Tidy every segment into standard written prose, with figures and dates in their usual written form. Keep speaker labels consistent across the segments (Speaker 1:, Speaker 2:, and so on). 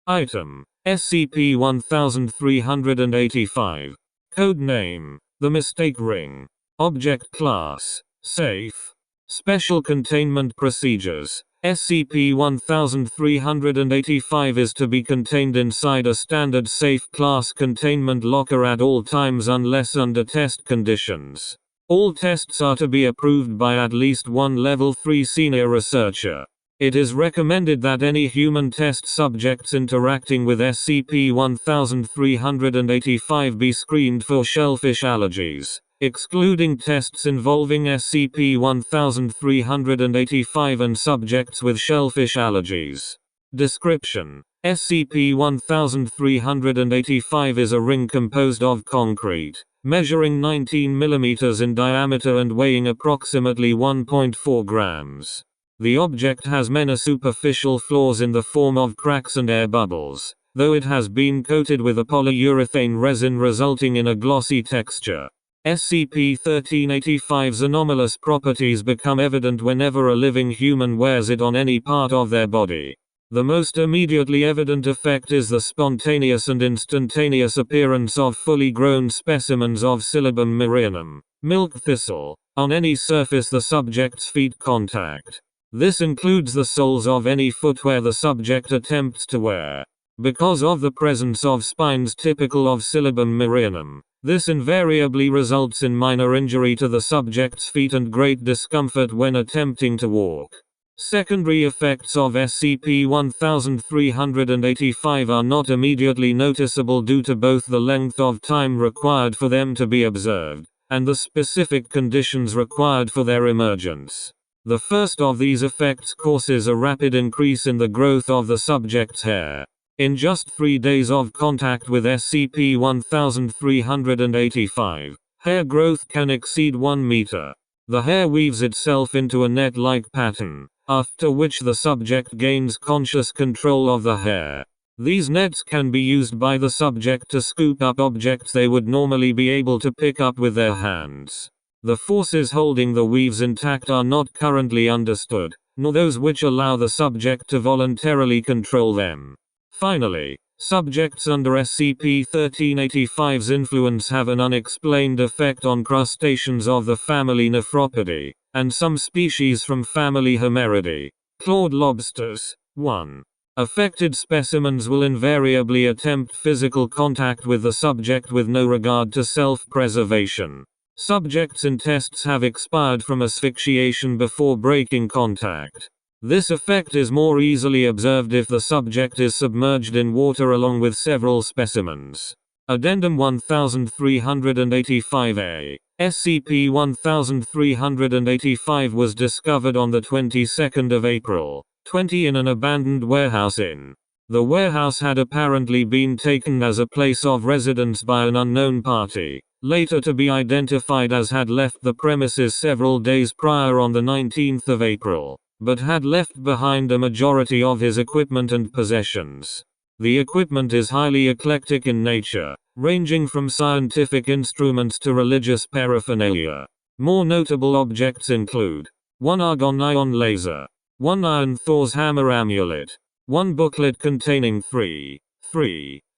Speaker 1: Item: SCP-1385. Code name: The Mistake Ring. Object Class: Safe. Special Containment Procedures: SCP-1385 is to be contained inside a standard safe class containment locker at all times unless under test conditions. All tests are to be approved by at least one Level 3 senior researcher. It is recommended that any human test subjects interacting with SCP-1385 be screened for shellfish allergies, excluding tests involving SCP-1385 and subjects with shellfish allergies. Description: SCP-1385 is a ring composed of concrete, measuring 19 mm in diameter and weighing approximately 1.4 grams. The object has many superficial flaws in the form of cracks and air bubbles, though it has been coated with a polyurethane resin resulting in a glossy texture. SCP-1385's anomalous properties become evident whenever a living human wears it on any part of their body. The most immediately evident effect is the spontaneous and instantaneous appearance of fully grown specimens of Silybum merianum, milk thistle, on any surface the subject's feet contact. This includes the soles of any footwear the subject attempts to wear. Because of the presence of spines typical of Silybum merianum, this invariably results in minor injury to the subject's feet and great discomfort when attempting to walk. Secondary effects of SCP-1385 are not immediately noticeable due to both the length of time required for them to be observed, and the specific conditions required for their emergence. The first of these effects causes a rapid increase in the growth of the subject's hair. In just 3 days of contact with SCP-1385, hair growth can exceed 1 meter. The hair weaves itself into a net-like pattern, after which the subject gains conscious control of the hair. These nets can be used by the subject to scoop up objects they would normally be able to pick up with their hands. The forces holding the weaves intact are not currently understood, nor those which allow the subject to voluntarily control them. Finally, subjects under SCP-1385's influence have an unexplained effect on crustaceans of the family Nephropodidae, and some species from family Homeridae. Clawed lobsters. 1. Affected specimens will invariably attempt physical contact with the subject with no regard to self-preservation. Subjects in tests have expired from asphyxiation before breaking contact. This effect is more easily observed if the subject is submerged in water along with several specimens. Addendum 1385-A. SCP-1385 was discovered on the 22nd of April, 20 in an abandoned warehouse in. The warehouse had apparently been taken as a place of residence by an unknown party, later to be identified as had left the premises several days prior on the 19th of April, but had left behind a majority of his equipment and possessions. The equipment is highly eclectic in nature, ranging from scientific instruments to religious paraphernalia. More notable objects include 1 argon ion laser, 1 Iron Thor's hammer amulet, 1 booklet containing 3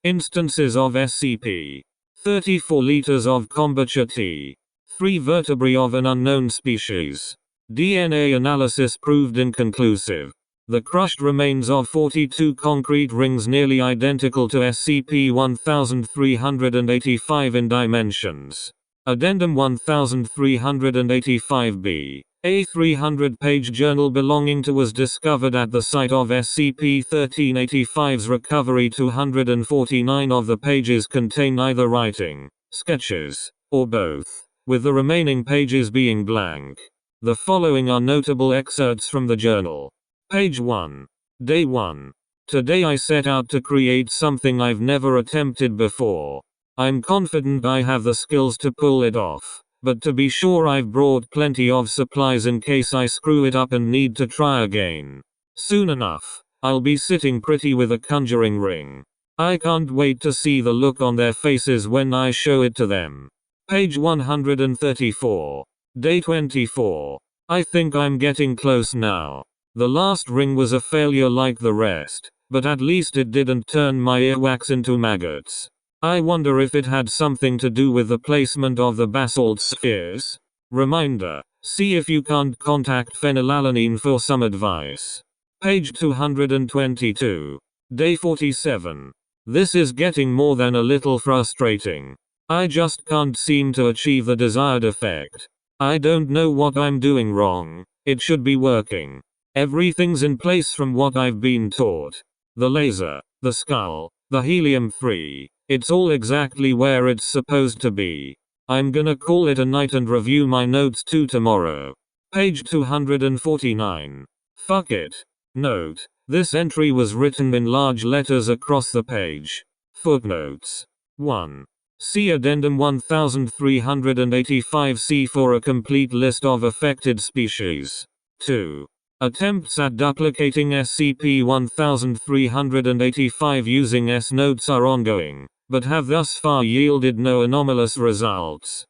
Speaker 1: instances of SCP, 34 liters of kombucha tea, 3 vertebrae of an unknown species. DNA analysis proved inconclusive. The crushed remains of 42 concrete rings nearly identical to SCP-1385 in dimensions. Addendum 1385-B. A 300-page journal belonging to was discovered at the site of SCP-1385's recovery. 249 of the pages contain either writing, sketches, or both, with the remaining pages being blank. The following are notable excerpts from the journal. Page 1. Day 1. Today I set out to create something I've never attempted before. I'm confident I have the skills to pull it off, but to be sure I've brought plenty of supplies in case I screw it up and need to try again. Soon enough, I'll be sitting pretty with a conjuring ring. I can't wait to see the look on their faces when I show it to them. Page 134. Day 24. I think I'm getting close now. The last ring was a failure like the rest. but at least it didn't turn my earwax into maggots. I wonder if it had something to do with the placement of the basalt spheres. Reminder, see if you can't contact phenylalanine for some advice. Page 222. Day 47. This is getting more than a little frustrating. I just can't seem to achieve the desired effect. I don't know what I'm doing wrong. It should be working. Everything's in place from what I've been taught. The laser, the skull, the helium-3. It's all exactly where it's supposed to be. I'm gonna call it a night and review my notes too tomorrow. Page 249. Fuck it. Note, this entry was written in large letters across the page. Footnotes. 1. See Addendum 1385C for a complete list of affected species. 2. Attempts at duplicating SCP-1385 using S-notes are ongoing, but have thus far yielded no anomalous results.